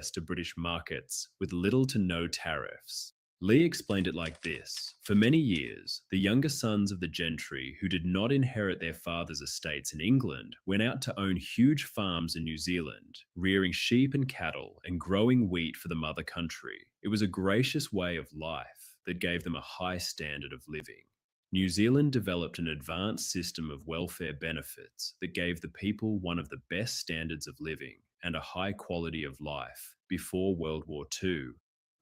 access to British markets with little to no tariffs. Lee explained it like this: for many years, the younger sons of the gentry who did not inherit their father's estates in England went out to own huge farms in New Zealand, rearing sheep and cattle and growing wheat for the mother country. It was a gracious way of life that gave them a high standard of living. New Zealand developed an advanced system of welfare benefits that gave the people one of the best standards of living and a high quality of life before World War II.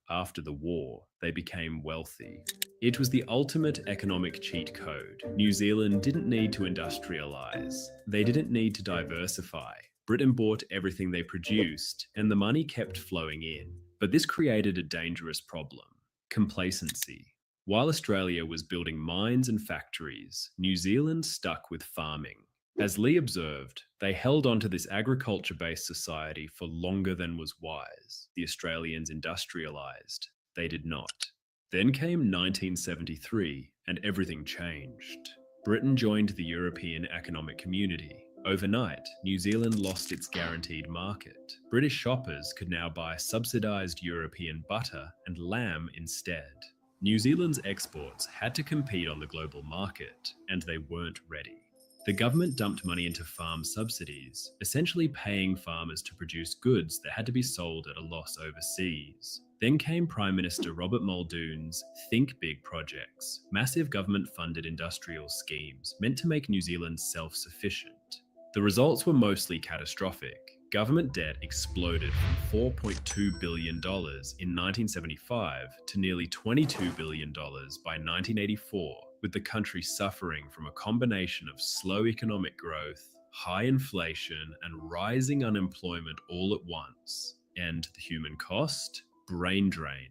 After the war, they became wealthy. It was the ultimate economic cheat code. New Zealand didn't need to industrialise. They didn't need to diversify. Britain bought everything they produced, and the money kept flowing in. But this created a dangerous problem: complacency. While Australia was building mines and factories, New Zealand stuck with farming. As Lee observed, they held on to this agriculture-based society for longer than was wise. The Australians industrialised. They did not. Then came 1973, and everything changed. Britain joined the European Economic Community. Overnight, New Zealand lost its guaranteed market. British shoppers could now buy subsidised European butter and lamb instead. New Zealand's exports had to compete on the global market, and they weren't ready. The government dumped money into farm subsidies, essentially paying farmers to produce goods that had to be sold at a loss overseas. Then came Prime Minister Robert Muldoon's Think Big projects, massive government-funded industrial schemes meant to make New Zealand self-sufficient. The results were mostly catastrophic. Government debt exploded from $4.2 billion in 1975 to nearly $22 billion by 1984, with the country suffering from a combination of slow economic growth, high inflation, and rising unemployment all at once. And the human cost? Brain drain.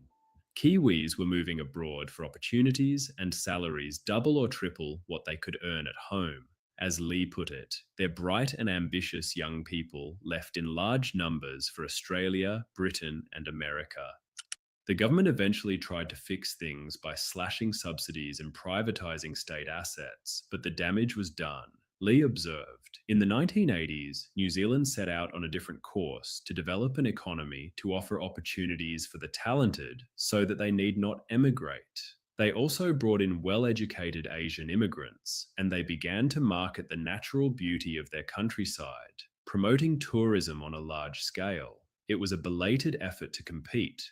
Kiwis were moving abroad for opportunities and salaries double or triple what they could earn at home. As Lee put it, they're bright and ambitious young people left in large numbers for Australia, Britain, and America. The government eventually tried to fix things by slashing subsidies and privatising state assets, but the damage was done. Lee observed, in the 1980s, New Zealand set out on a different course to develop an economy to offer opportunities for the talented so that they need not emigrate. They also brought in well-educated Asian immigrants, and they began to market the natural beauty of their countryside, promoting tourism on a large scale. It was a belated effort to compete.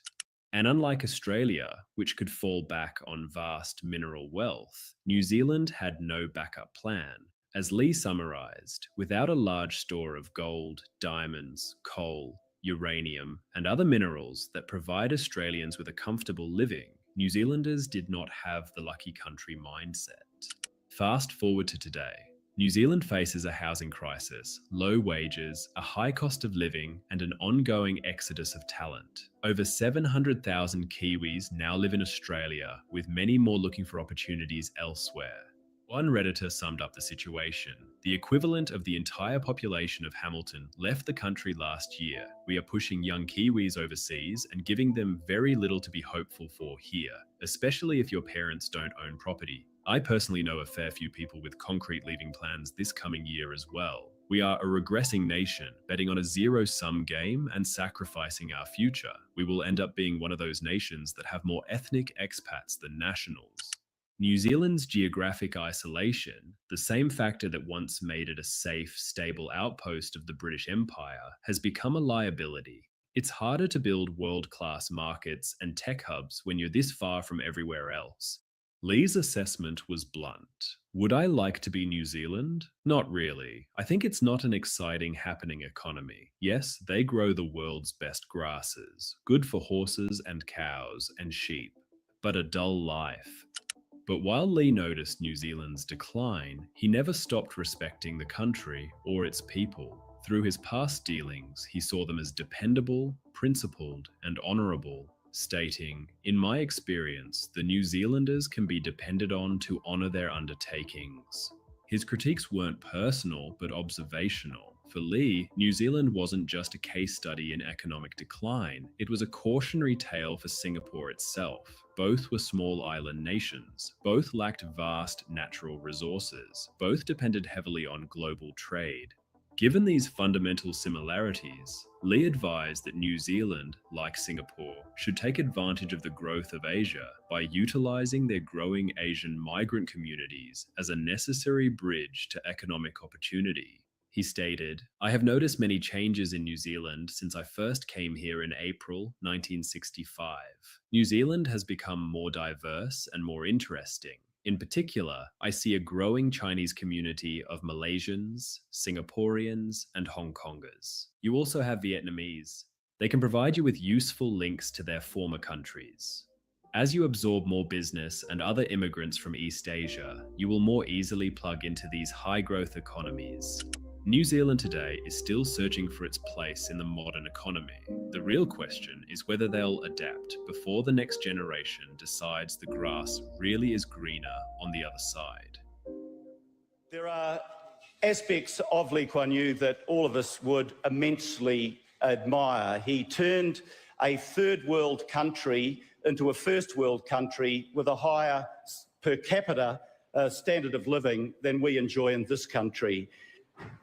And unlike Australia, which could fall back on vast mineral wealth, New Zealand had no backup plan. As Lee summarised, without a large store of gold, diamonds, coal, uranium, and other minerals that provide Australians with a comfortable living, New Zealanders did not have the lucky country mindset. Fast forward to today. New Zealand faces a housing crisis, low wages, a high cost of living, and an ongoing exodus of talent. Over 700,000 Kiwis now live in Australia, with many more looking for opportunities elsewhere. One Redditor summed up the situation: the equivalent of the entire population of Hamilton left the country last year. We are pushing young Kiwis overseas and giving them very little to be hopeful for here, especially if your parents don't own property. I personally know a fair few people with concrete leaving plans this coming year as well. We are a regressing nation, betting on a zero-sum game and sacrificing our future. We will end up being one of those nations that have more ethnic expats than nationals. New Zealand's geographic isolation, the same factor that once made it a safe, stable outpost of the British Empire, has become a liability. It's harder to build world-class markets and tech hubs when you're this far from everywhere else. Lee's assessment was blunt. Would I like to be New Zealand? Not really. I think it's not an exciting, happening economy. Yes, they grow the world's best grasses, good for horses and cows and sheep, but a dull life. But while Lee noticed New Zealand's decline, he never stopped respecting the country or its people. Through his past dealings, he saw them as dependable, principled, and honourable, stating, "In my experience, the New Zealanders can be depended on to honour their undertakings." His critiques weren't personal, but observational. For Lee, New Zealand wasn't just a case study in economic decline, it was a cautionary tale for Singapore itself. Both were small island nations, both lacked vast natural resources, both depended heavily on global trade. Given these fundamental similarities, Lee advised that New Zealand, like Singapore, should take advantage of the growth of Asia by utilizing their growing Asian migrant communities as a necessary bridge to economic opportunity. He stated, "I have noticed many changes in New Zealand since I first came here in April 1965. New Zealand has become more diverse and more interesting. In particular, I see a growing Chinese community of Malaysians, Singaporeans, and Hong Kongers. You also have Vietnamese. They can provide you with useful links to their former countries. As you absorb more business and other immigrants from East Asia, you will more easily plug into these high-growth economies. New Zealand today is still searching for its place in the modern economy. The real question is whether they'll adapt before the next generation decides the grass really is greener on the other side." There are aspects of Lee Kuan Yew that all of us would immensely admire. He turned a third world country into a first world country with a higher per capita standard of living than we enjoy in this country.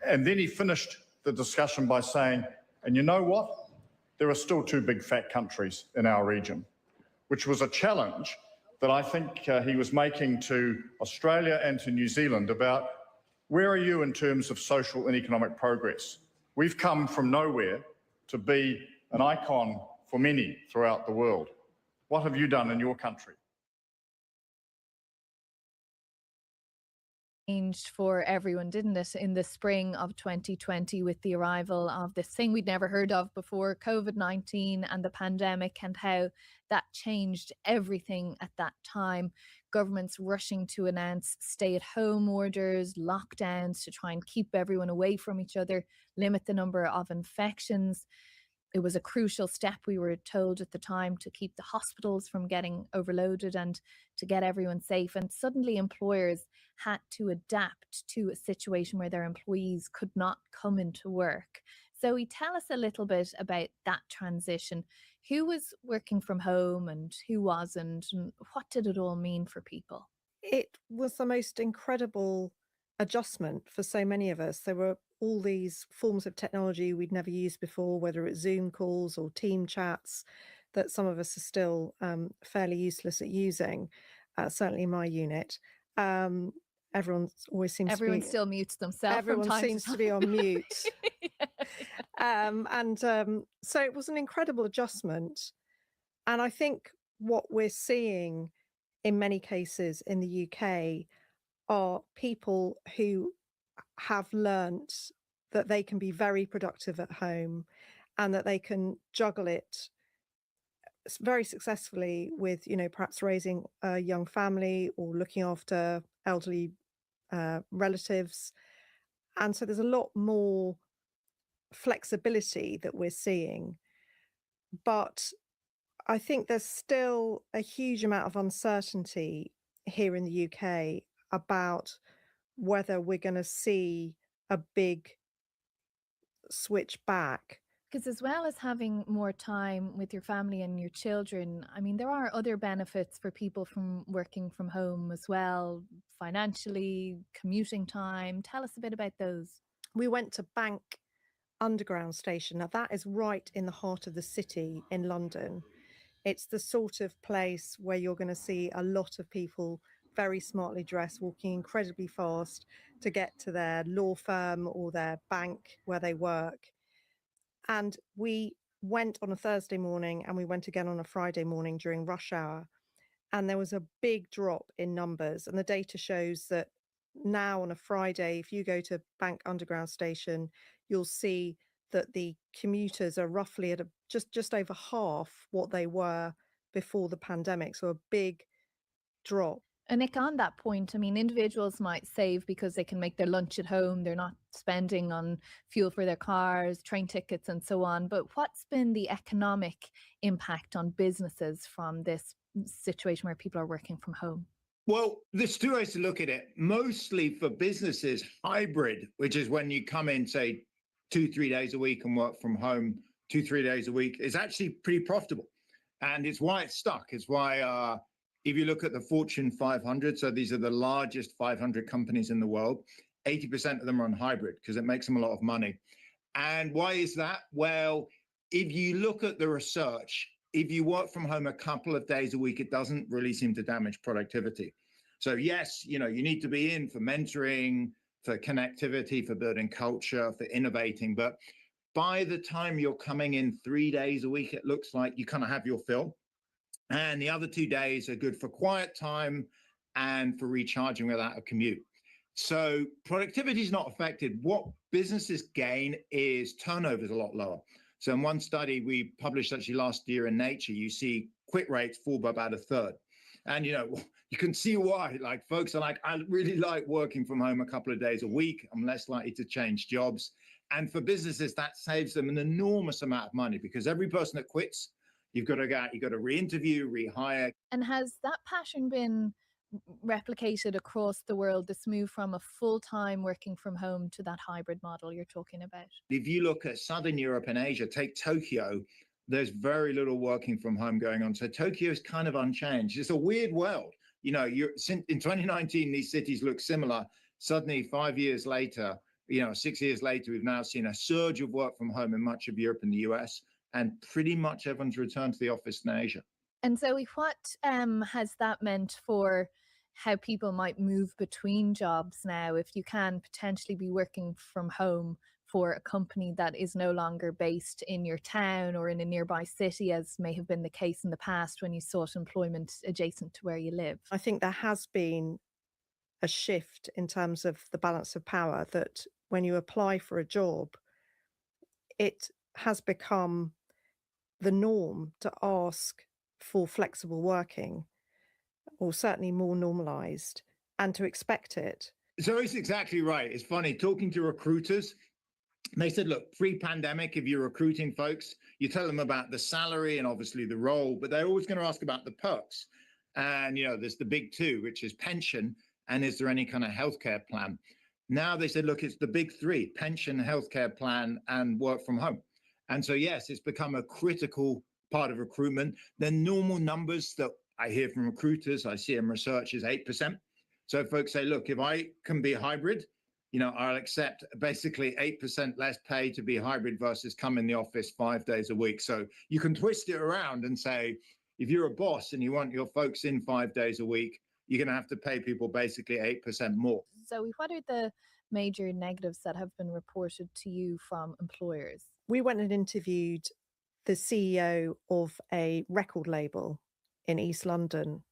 And then he finished the discussion by saying, and you know what? There are still two big fat countries in our region, which was a challenge that I think he was making to Australia and to New Zealand about where are you in terms of social and economic progress? We've come from nowhere to be an icon for many throughout the world. What have you done in your country? Changed for everyone, didn't it, in the spring of 2020 with the arrival of this thing we'd never heard of before, COVID-19 and the pandemic, and how that changed everything at that time. Governments rushing to announce stay-at-home orders, lockdowns to try and keep everyone away from each other, limit the number of infections. It was a crucial step, we were told at the time, to keep the hospitals from getting overloaded and to get everyone safe. And suddenly employers had to adapt to a situation where their employees could not come into work. So tell us a little bit about that transition. Who was working from home and who wasn't, and what did it all mean for people? It was the most incredible adjustment for so many of us. There were all these forms of technology we'd never used before, whether it's Zoom calls or team chats, that some of us are still fairly useless at using, certainly in my unit. Everyone always seems Everyone to be... still mutes themselves. Everyone seems to be on mute. So it was an incredible adjustment. And I think what we're seeing in many cases in the UK are people who have learnt that they can be very productive at home and that they can juggle it very successfully with, you know, perhaps raising a young family or looking after elderly relatives. And so there's a lot more flexibility that we're seeing. But I think there's still a huge amount of uncertainty here in the UK about whether we're going to see a big switch back. Because as well as having more time with your family and your children, I mean, there are other benefits for people from working from home as well, financially, commuting time. Tell us a bit about those. We went to Bank Underground Station. Now, that is right in the heart of the city in London. It's the sort of place where you're going to see a lot of people very smartly dressed, walking incredibly fast to get to their law firm or their bank where they work. And we went on a Thursday morning and we went again on a Friday morning during rush hour. And there was a big drop in numbers. And the data shows that now on a Friday, if you go to Bank Underground Station, you'll see that the commuters are roughly at just over half what they were before the pandemic. So a big drop. And Nick, on that point, I mean, individuals might save because they can make their lunch at home. They're not spending on fuel for their cars, train tickets and so on. But what's been the economic impact on businesses from this situation where people are working from home? Well, there's two ways to look at it. Mostly for businesses, hybrid, which is when you come in, say, 2-3 days a week and work from home 2-3 days a week, is actually pretty profitable. And it's why it's stuck. It's why if you look at the Fortune 500, so these are the largest 500 companies in the world, 80% of them are on hybrid because it makes them a lot of money. And why is that? Well, if you look at the research, if you work from home a couple of days a week, it doesn't really seem to damage productivity. So yes, you need to be in for mentoring, for connectivity, for building culture, for innovating. But by the time you're coming in 3 days a week, it looks like you kind of have your fill. And the other 2 days are good for quiet time and for recharging without a commute. So productivity is not affected. What businesses gain is turnover is a lot lower. So in one study we published actually last year in Nature, you see quit rates fall by about a third. And you can see why. Like folks are like, I really like working from home a couple of days a week. I'm less likely to change jobs. And for businesses, that saves them an enormous amount of money because every person that quits, you've got to re-interview, rehire. And has that pattern been replicated across the world, this move from a full-time working from home to that hybrid model you're talking about? If you look at Southern Europe and Asia, take Tokyo, there's very little working from home going on. So Tokyo is kind of unchanged. It's a weird world. In 2019, these cities look similar. Suddenly, 5 years later, 6 years later, we've now seen a surge of work from home in much of Europe and the US, and pretty much everyone's returned to the office in Asia. And Zoe, what has that meant for how people might move between jobs now if you can potentially be working from home for a company that is no longer based in your town or in a nearby city, as may have been the case in the past when you sought employment adjacent to where you live? I think there has been a shift in terms of the balance of power, that when you apply for a job, it has become the norm to ask for flexible working, or certainly more normalized, and to expect it. So it's exactly right. It's funny talking to recruiters. They said, look, pre-pandemic, if you're recruiting folks, you tell them about the salary and obviously the role, but they're always going to ask about the perks. And, there's the big two, which is pension, and is there any kind of healthcare plan? Now they said, look, it's the big three: pension, healthcare plan, and work from home. And so, yes, it's become a critical part of recruitment. The normal numbers that I hear from recruiters, I see in research, is 8%. So folks say, look, if I can be hybrid, I'll accept basically 8% less pay to be hybrid versus come in the office 5 days a week. So you can twist it around and say, if you're a boss and you want your folks in 5 days a week, you're going to have to pay people basically 8% more. Zoe, what are the major negatives that have been reported to you from employers? We went and interviewed the CEO of a record label in East London,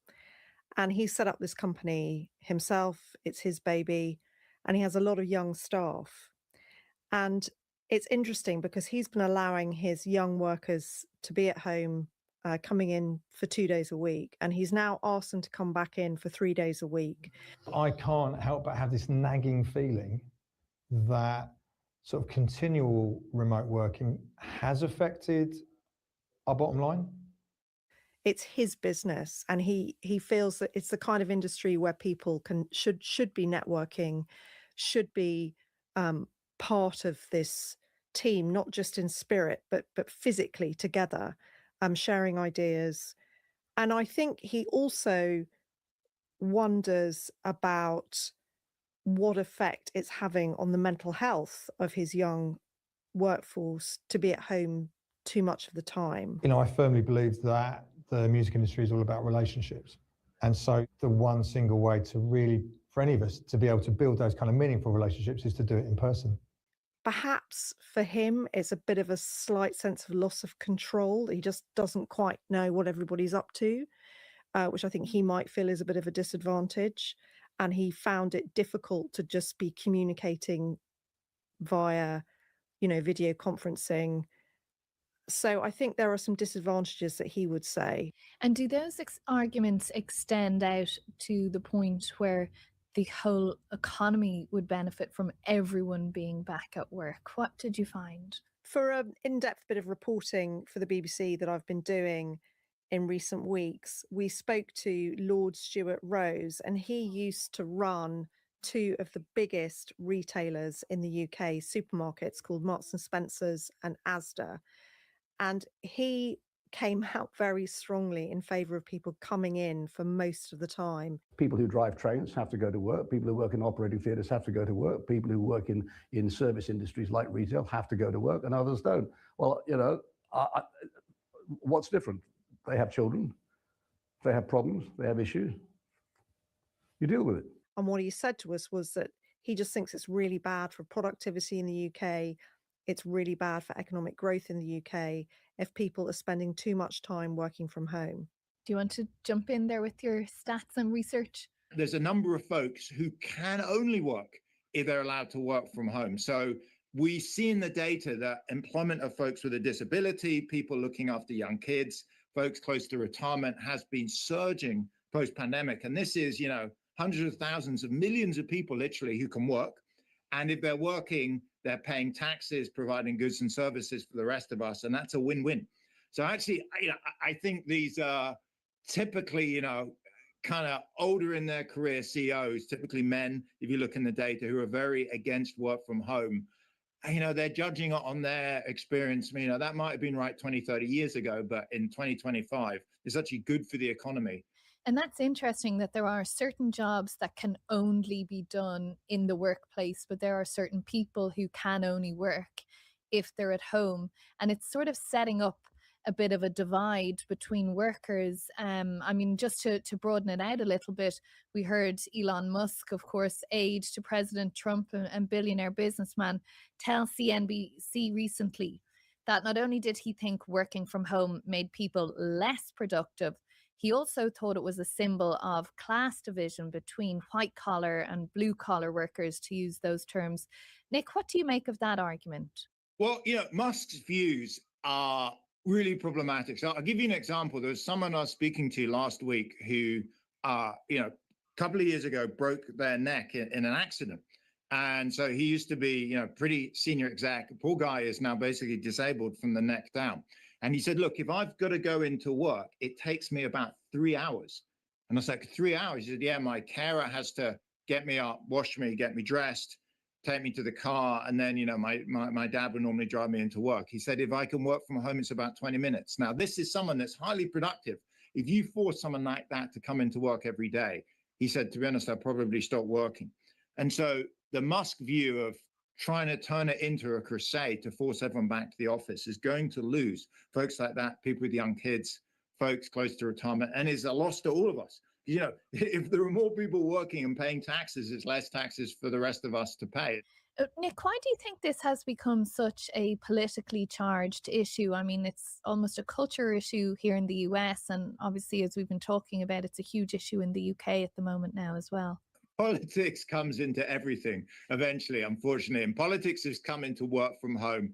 and he set up this company himself. It's his baby, and he has a lot of young staff. And it's interesting because he's been allowing his young workers to be at home, coming in for 2 days a week, and he's now asked them to come back in for 3 days a week. I can't help but have this nagging feeling that sort of continual remote working has affected our bottom line. It's his business, and he feels that it's the kind of industry where people should be networking, should be part of this team, not just in spirit, but physically together, sharing ideas. And I think he also wonders about what effect it's having on the mental health of his young workforce to be at home too much of the time. I firmly believe that the music industry is all about relationships. And so the one single way to really, for any of us, to be able to build those kind of meaningful relationships is to do it in person. Perhaps for him, it's a bit of a slight sense of loss of control. He just doesn't quite know what everybody's up to, which I think he might feel is a bit of a disadvantage. And he found it difficult to just be communicating via, video conferencing. So I think there are some disadvantages that he would say. And do those arguments extend out to the point where the whole economy would benefit from everyone being back at work? What did you find? For an in-depth bit of reporting for the BBC that I've been doing in recent weeks, we spoke to Lord Stuart Rose, and he used to run two of the biggest retailers in the UK, supermarkets called Marks and Spencer's and Asda. And he came out very strongly in favour of people coming in for most of the time. People who drive trains have to go to work. People who work in operating theatres have to go to work. People who work in service industries like retail have to go to work, and others don't. Well, what's different? They have children. They have problems. They have issues. You deal with it. And what he said to us was that he just thinks it's really bad for productivity in the UK. It's really bad for economic growth in the UK if people are spending too much time working from home. Do you want to jump in there with your stats and research? There's a number of folks who can only work if they're allowed to work from home. So we see in the data that employment of folks with a disability, people looking after young kids, folks close to retirement has been surging post-pandemic. And this is, hundreds of thousands of millions of people literally who can work. And if they're working, they're paying taxes, providing goods and services for the rest of us. And that's a win-win. So actually, I think these are typically, kind of older in their career CEOs, typically men, if you look in the data, who are very against work from home. They're judging it on their experience. That might have been right 20, 30 years ago, but in 2025, it's actually good for the economy. And that's interesting that there are certain jobs that can only be done in the workplace, but there are certain people who can only work if they're at home. And it's sort of setting up a bit of a divide between workers. Just to broaden it out a little bit, we heard Elon Musk, of course, aide to President Trump and billionaire businessman, tell CNBC recently that not only did he think working from home made people less productive, he also thought it was a symbol of class division between white collar and blue collar workers, to use those terms. Nick, what do you make of that argument? Well, Musk's views are really problematic. So I'll give you an example. There was someone I was speaking to last week who, a couple of years ago broke their neck in an accident. And so he used to be, pretty senior exec. Poor guy is now basically disabled from the neck down. And he said, look, if I've got to go into work, it takes me about 3 hours. And I was like, 3 hours? He said, yeah, my carer has to get me up, wash me, get me dressed, take me to the car. And then, my dad would normally drive me into work. He said, if I can work from home, it's about 20 minutes. Now, this is someone that's highly productive. If you force someone like that to come into work every day, he said, to be honest, I'll probably stop working. And so the Musk view of trying to turn it into a crusade to force everyone back to the office is going to lose folks like that, people with young kids, folks close to retirement, and is a loss to all of us. If there are more people working and paying taxes, it's less taxes for the rest of us to pay. Nick, why do you think this has become such a politically charged issue? It's almost a culture issue here in the US, and obviously, as we've been talking about, it's a huge issue in the UK at the moment now as well. Politics comes into everything eventually, unfortunately, and politics has come into work from home.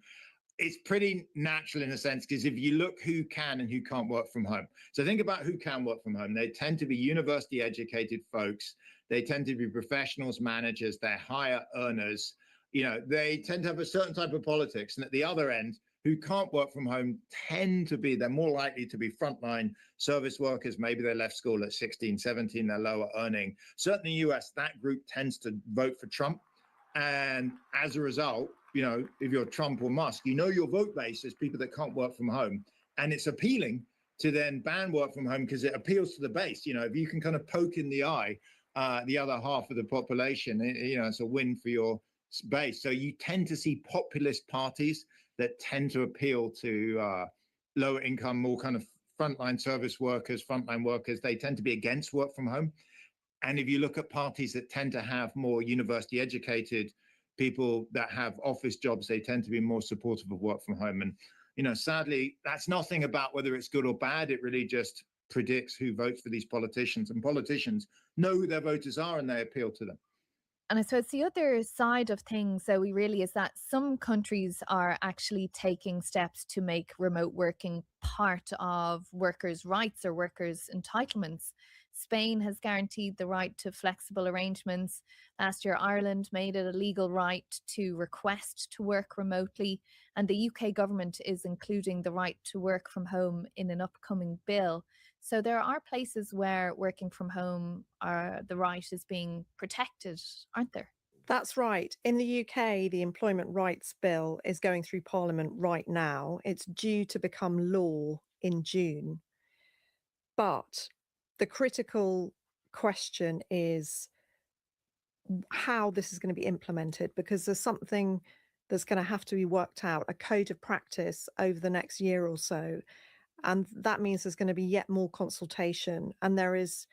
It's pretty natural in a sense, because if you look who can and who can't work from home. So think about who can work from home. They tend to be university educated folks. They tend to be professionals, managers, they're higher earners. They tend to have a certain type of politics. And at the other end, who can't work from home they're more likely to be frontline service workers. Maybe they left school at 16, 17, they're lower earning. Certainly in the US, that group tends to vote for Trump. And as a result, if you're Trump or Musk, your vote base is people that can't work from home. And it's appealing to then ban work from home because it appeals to the base. If you can kind of poke in the eye the other half of the population, it's a win for your base. So you tend to see populist parties that tend to appeal to lower income, more kind of frontline service workers, frontline workers. They tend to be against work from home. And if you look at parties that tend to have more university educated people that have office jobs, they tend to be more supportive of work from home. And, sadly, that's nothing about whether it's good or bad. It really just predicts who votes for these politicians. And politicians know who their voters are and they appeal to them. And I suppose the other side of things, Zoe, really is that some countries are actually taking steps to make remote working part of workers' rights or workers' entitlements. Spain has guaranteed the right to flexible arrangements. Last year, Ireland made it a legal right to request to work remotely. And the UK government is including the right to work from home in an upcoming bill. So there are places where working from home, the right is being protected, aren't there? That's right. In the UK, the Employment Rights Bill is going through Parliament right now. It's due to become law in June. But the critical question is how this is going to be implemented, because there's something that's going to have to be worked out, a code of practice over the next year or so. And that means there's going to be yet more consultation. And there is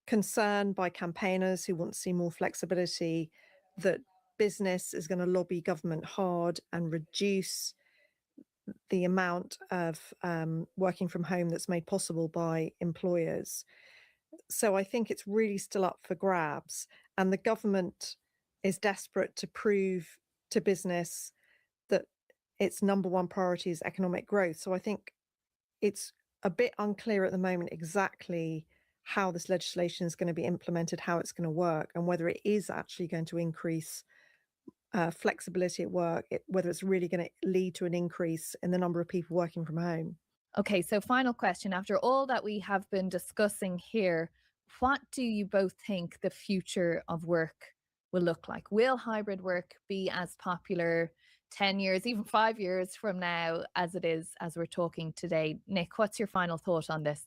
concern by campaigners who want to see more flexibility that business is going to lobby government hard and reduce the amount of working from home that's made possible by employers. So I think it's really still up for grabs. And the government is desperate to prove to business that its number one priority is economic growth. So I think it's a bit unclear at the moment exactly how this legislation is going to be implemented, how it's going to work, and whether it is actually going to increase flexibility at work, whether it's really going to lead to an increase in the number of people working from home. Okay, so final question. After all that we have been discussing here, what do you both think the future of work will look like? Will hybrid work be as popular 10 years, even 5 years from now, as it is as we're talking today? Nick, what's your final thought on this?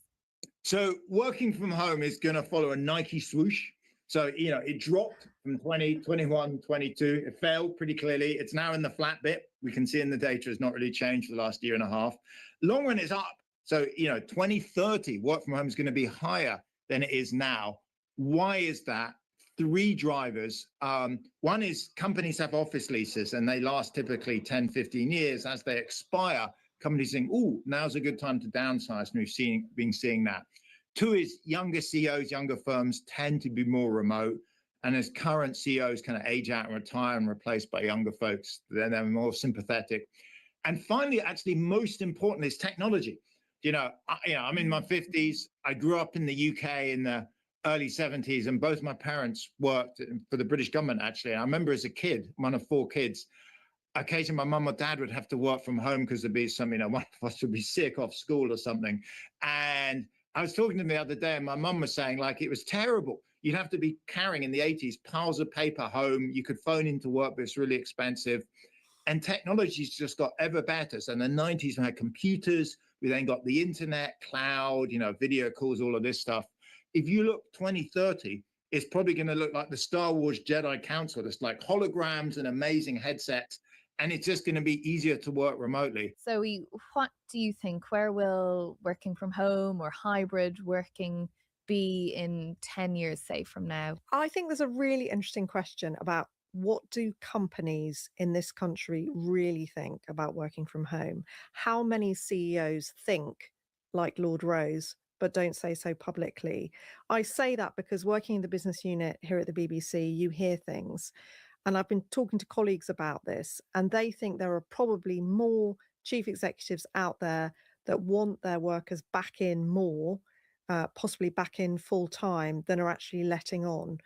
So working from home is going to follow a Nike swoosh. So, it dropped from 20, 21, 22. It fell pretty clearly. It's now in the flat bit. We can see in the data it's not really changed for the last year and a half. Long run is up. So, 2030, work from home is going to be higher than it is now. Why is that? 3 drivers. One is companies have office leases and they last typically 10, 15 years. As they expire, companies think, oh, now's a good time to downsize. And we've been seeing that. 2 is younger CEOs, younger firms tend to be more remote. And as current CEOs kind of age out and retire and replaced by younger folks, then they're more sympathetic. And finally, actually, most important is technology. I'm in my 50s. I grew up in the UK in the early 70s, and both my parents worked for the British government, actually. And I remember as a kid, one of 4 kids, occasionally my mum or dad would have to work from home because there'd be some, one of us would be sick off school or something. And I was talking to them the other day, and my mum was saying, like, it was terrible. You'd have to be carrying in the 80s piles of paper home. You could phone into work, but it's really expensive. And technology's just got ever better. So in the 90s, we had computers. We then got the internet, cloud, video calls, all of this stuff. If you look 2030, it's probably going to look like the Star Wars Jedi Council. It's like holograms and amazing headsets. And it's just going to be easier to work remotely. Zoe, what do you think? Where will working from home or hybrid working be in 10 years, say, from now? I think there's a really interesting question about what do companies in this country really think about working from home? How many CEOs think like Lord Rose, but don't say so publicly? I say that because working in the business unit here at the BBC, you hear things. And I've been talking to colleagues about this, and they think there are probably more chief executives out there that want their workers back in more, possibly back in full time, than are actually letting on.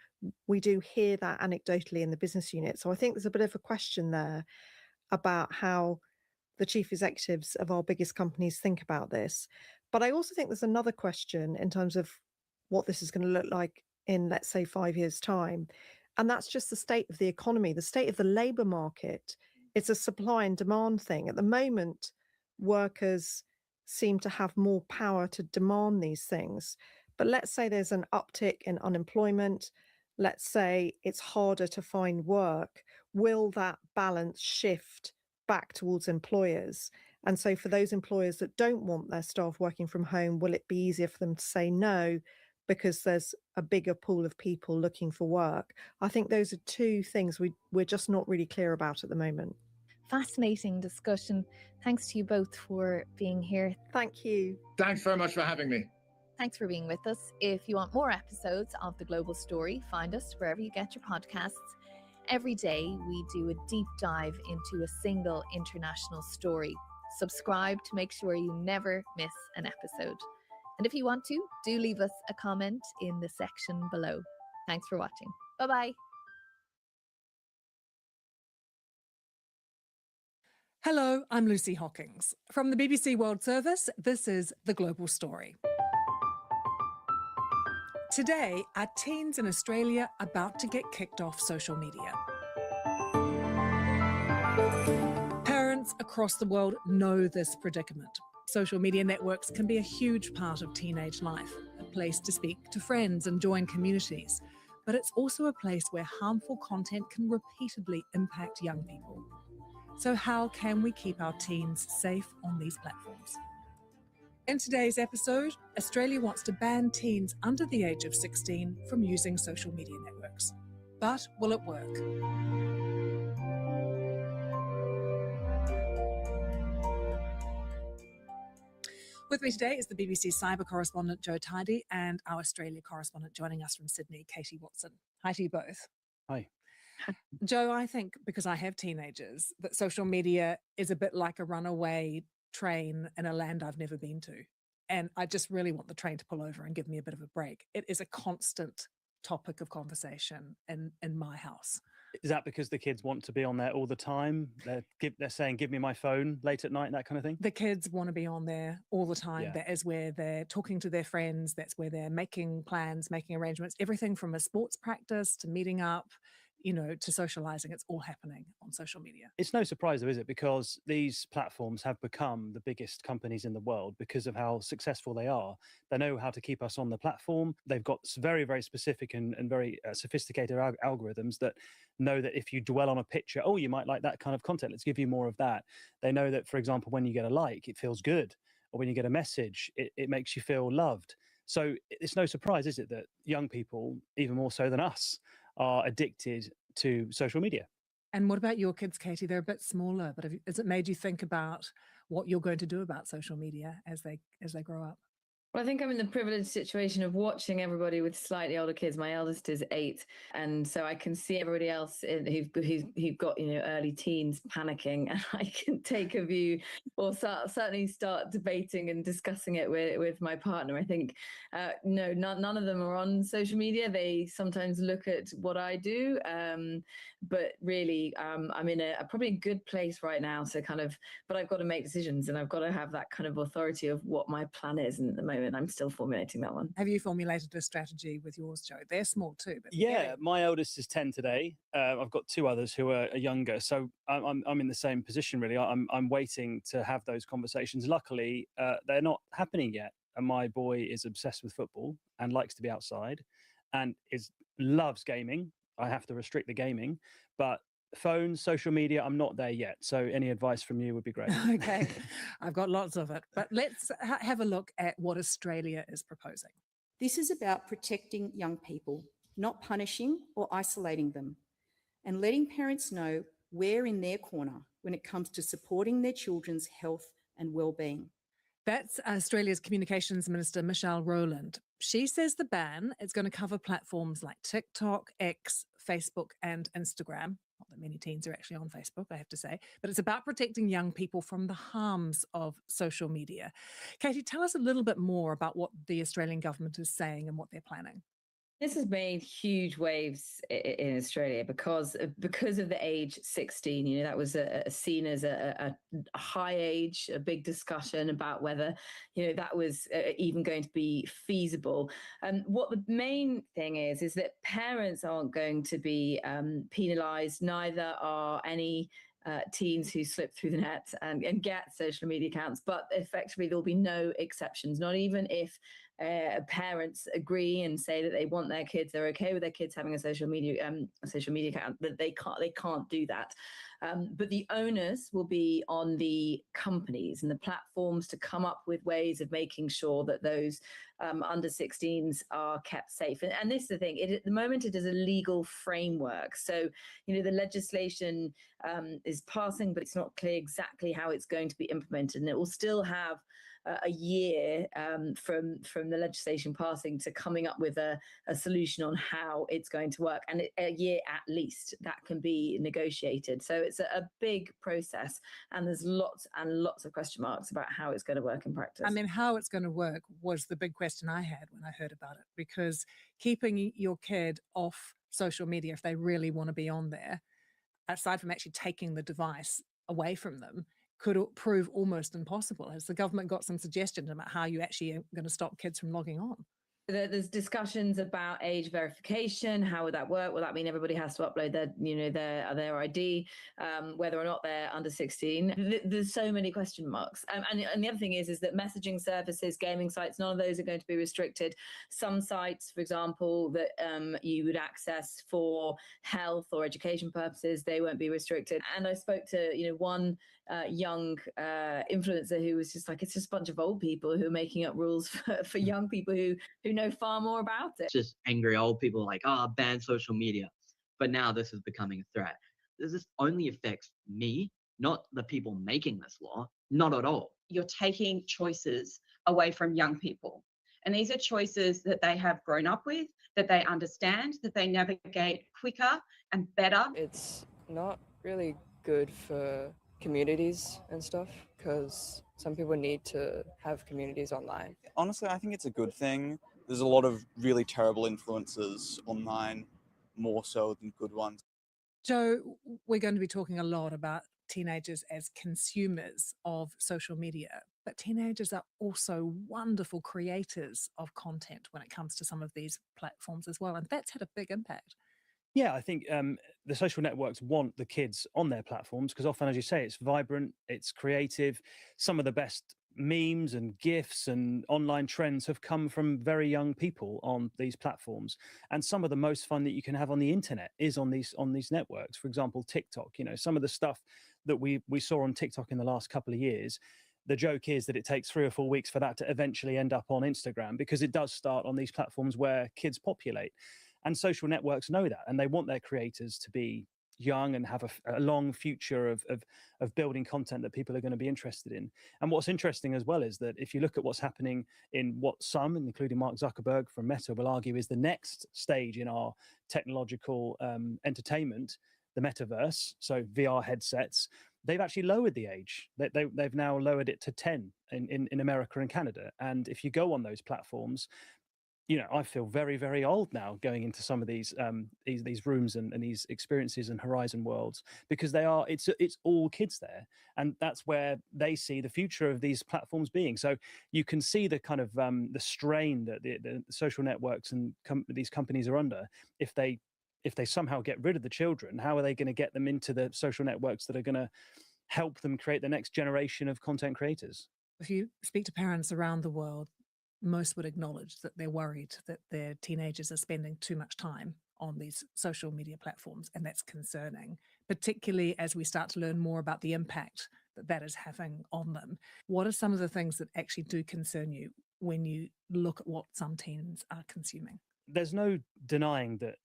We do hear that anecdotally in the business unit. So I think there's a bit of a question there about how the chief executives of our biggest companies think about this. But I also think there's another question in terms of what this is going to look like in, let's say, 5 years' time. And that's just the state of the economy, the state of the labour market. It's a supply and demand thing. At the moment, workers seem to have more power to demand these things. But let's say there's an uptick in unemployment. Let's say it's harder to find work. Will that balance shift back towards employers? And so for those employers that don't want their staff working from home, will it be easier for them to say no because there's a bigger pool of people looking for work? I think those are 2 things we're just not really clear about at the moment. Fascinating discussion. Thanks to you both for being here. Thank you. Thanks very much for having me. Thanks for being with us. If you want more episodes of The Global Story, find us wherever you get your podcasts. Every day, we do a deep dive into a single international story. Subscribe to make sure you never miss an episode. And if you want to, do leave us a comment in the section below. Thanks for watching. Bye-bye. Hello, I'm Lucy Hockings. From the BBC World Service, this is The Global Story. Today, are teens in Australia about to get kicked off social media? Parents across the world know this predicament. Social media networks can be a huge part of teenage life, a place to speak to friends and join communities. But it's also a place where harmful content can repeatedly impact young people. So how can we keep our teens safe on these platforms? In today's episode, Australia wants to ban teens under the age of 16 from using social media networks. But will it work? With me today is the BBC cyber correspondent Joe Tidy and our Australia correspondent joining us from Sydney, Katie Watson. Hi to you both. Hi. Joe, I think because I have teenagers that social media is a bit like a runaway train in a land I've never been to. And I just really want the train to pull over and give me a bit of a break. It is a constant topic of conversation in my house. Is that because the kids want to be on there all the time? They're saying, give me my phone late at night, that kind of thing? The kids want to be on there all the time. Yeah. That is where they're talking to their friends. That's where they're making plans, making arrangements, everything from a sports practice to meeting up, to socializing. It's all happening on social media. It's no surprise though, is it? Because these platforms have become the biggest companies in the world because of how successful they are. They know how to keep us on the platform. They've got very, very specific and very sophisticated algorithms that know that if you dwell on a picture, oh, you might like that kind of content. Let's give you more of that. They know that, for example, when you get a like, it feels good. Or when you get a message, it makes you feel loved. So it's no surprise, is it, that young people, even more so than us, are addicted to social media. And what about your kids, Katie? They're a bit smaller, but has it made you think about what you're going to do about social media as they grow up? Well, I think I'm in the privileged situation of watching everybody with slightly older kids. My eldest is 8, and so I can see everybody else who've got early teens panicking, and I can take a view or certainly start debating and discussing it with my partner. I think no, none of them are on social media. They sometimes look at what I do, but really I'm in a probably good place right now. So but I've got to make decisions, and I've got to have that kind of authority of what my plan is. And at the moment, I'm still formulating that one. Have you formulated a strategy with yours, Joe? They're small too. But yeah, my eldest is 10 today. I've got 2 others who are younger, so I'm in the same position really. I'm waiting to have those conversations. Luckily, they're not happening yet. And my boy is obsessed with football and likes to be outside, and loves gaming. I have to restrict the gaming, but phones, social media, I'm not there yet. So any advice from you would be great. Okay, I've got lots of it. But let's have a look at what Australia is proposing. This is about protecting young people, not punishing or isolating them, and letting parents know we're in their corner when it comes to supporting their children's health and well-being. That's Australia's Communications Minister, Michelle Rowland. She says the ban is going to cover platforms like TikTok, X, Facebook and Instagram. Not that many teens are actually on Facebook, I have to say, but it's about protecting young people from the harms of social media. Katie, tell us a little bit more about what the Australian government is saying and what they're planning. This has made huge waves in Australia because of the age 16. That was seen as a high age, a big discussion about whether, that was even going to be feasible. What the main thing is that parents aren't going to be penalised, neither are any teens who slip through the net and get social media accounts, but effectively there'll be no exceptions, not even if parents agree and say that they want their kids, they're okay with their kids having a social media account, that they can't do that. But the onus will be on the companies and the platforms to come up with ways of making sure that those under 16s are kept safe. And this is the thing, at the moment it is a legal framework. So, the legislation is passing, but it's not clear exactly how it's going to be implemented. And it will still have a year from the legislation passing to coming up with a solution on how it's going to work, and a year at least that can be negotiated. So it's a big process, and there's lots and lots of question marks about how it's going to work in practice. I mean, how it's going to work was the big question I had when I heard about it, because keeping your kid off social media, if they really want to be on there, aside from actually taking the device away from them, could prove almost impossible. Has the government got some suggestions about how you actually are going to stop kids from logging on? There's discussions about age verification. How would that work? Will that mean everybody has to upload their ID, whether or not they're under 16? There's so many question marks. And the other thing is that messaging services, gaming sites, none of those are going to be restricted. Some sites, for example, that you would access for health or education purposes, they won't be restricted. And I spoke to one young influencer who was just like, it's just a bunch of old people who are making up rules for young people who know far more about it. Just angry old people like, ban social media. But now this is becoming a threat. This only affects me, not the people making this law, not at all. You're taking choices away from young people. And these are choices that they have grown up with, that they understand, that they navigate quicker and better. It's not really good for communities and stuff, because some people need to have communities online. Honestly, I think it's a good thing. There's a lot of really terrible influences online, more so than good ones. Joe, we're going to be talking a lot about teenagers as consumers of social media, but teenagers are also wonderful creators of content when it comes to some of these platforms as well. And that's had a big impact. Yeah, I think the social networks want the kids on their platforms because often, as you say, it's vibrant, it's creative. Some of the best memes and GIFs and online trends have come from very young people on these platforms. And some of the most fun that you can have on the internet is on these networks. For example, TikTok, some of the stuff that we saw on TikTok in the last couple of years, the joke is that it takes 3 or 4 weeks for that to eventually end up on Instagram, because it does start on these platforms where kids populate. And social networks know that, and they want their creators to be young and have a long future of building content that people are going to be interested in. And what's interesting as well is that if you look at what's happening in what some, including Mark Zuckerberg from Meta, will argue is the next stage in our technological entertainment, the metaverse, so VR headsets, they've actually lowered the age. They've now lowered it to 10 in America and Canada. And if you go on those platforms, I feel very, very old now going into some of these rooms and these experiences and Horizon worlds, because it's all kids there, and that's where they see the future of these platforms being. So you can see the kind of the strain that the social networks and these companies are under. If they somehow get rid of the children, how are they going to get them into the social networks that are going to help them create the next generation of content creators? If you speak to parents around the world, most would acknowledge that they're worried that their teenagers are spending too much time on these social media platforms, and that's concerning, particularly as we start to learn more about the impact that is having on them. What are some of the things that actually do concern you when you look at what some teens are consuming? There's no denying that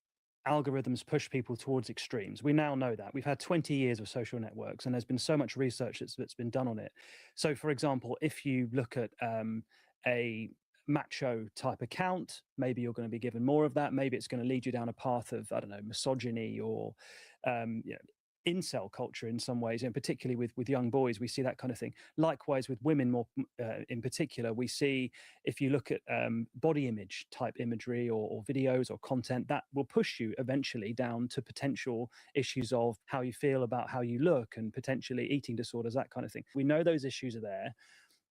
algorithms push people towards extremes. We now know that. We've had 20 years of social networks, and there's been so much research that's been done on it. So, for example, if you look at a macho type account, maybe you're going to be given more of that. Maybe it's going to lead you down a path of, I don't know, misogyny or incel culture in some ways, and particularly with young boys, we see that kind of thing. Likewise with women, more in particular, we see, if you look at body image type imagery or videos or content, that will push you eventually down to potential issues of how you feel about how you look and potentially eating disorders, that kind of thing. We know those issues are there.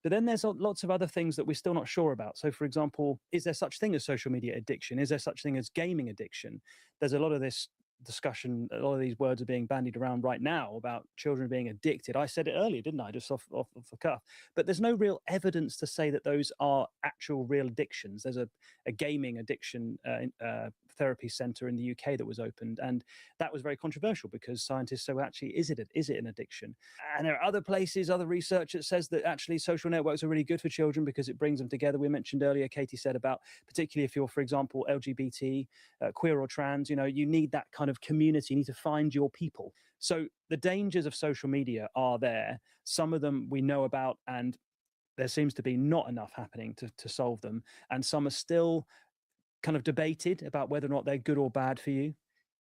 But then there's lots of other things that we're still not sure about. So, for example, is there such thing as social media addiction? Is there such thing as gaming addiction? There's a lot of this discussion, a lot of these words are being bandied around right now about children being addicted. I said it earlier, didn't I? Just off the cuff. But there's no real evidence to say that those are actual real addictions. There's a gaming addiction therapy center in the UK that was opened, and that was very controversial because scientists say, well, actually, is it an addiction? And there are other places, other research that says that actually social networks are really good for children because it brings them together. We mentioned earlier, Katie said about, particularly if you're, for example, LGBT, queer or trans, you need that kind of community. You need to find your people. So the dangers of social media are there. Some of them we know about, and there seems to be not enough happening to solve them. And some are still kind of debated about whether or not they're good or bad for you.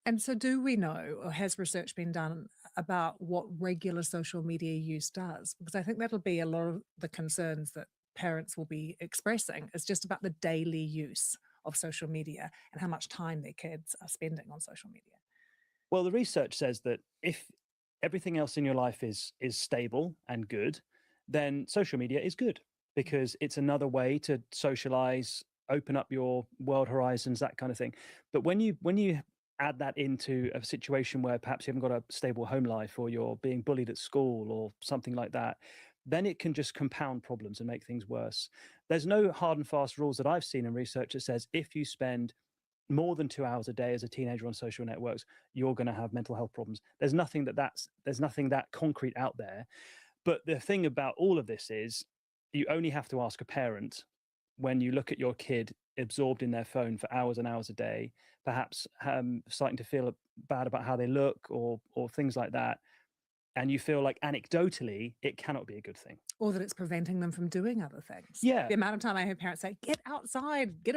And so do we know, or has research been done about what regular social media use does? Because I think that'll be a lot of the concerns that parents will be expressing, is just about the daily use of social media and how much time their kids are spending on social media. Well, the research says that if everything else in your life is stable and good, then social media is good because it's another way to socialize, open up your world horizons, that kind of thing. But when you add that into a situation where perhaps you haven't got a stable home life, or you're being bullied at school or something like that, then it can just compound problems and make things worse. There's no hard and fast rules that I've seen in research that says if you spend more than 2 hours a day as a teenager on social networks, you're going to have mental health problems. There's nothing that concrete out there. But the thing about all of this is you only have to ask a parent when you look at your kid absorbed in their phone for hours and hours a day, perhaps starting to feel bad about how they look or things like that, and you feel like anecdotally it cannot be a good thing. Or that it's preventing them from doing other things. Yeah. The amount of time I hear parents say, get outside, get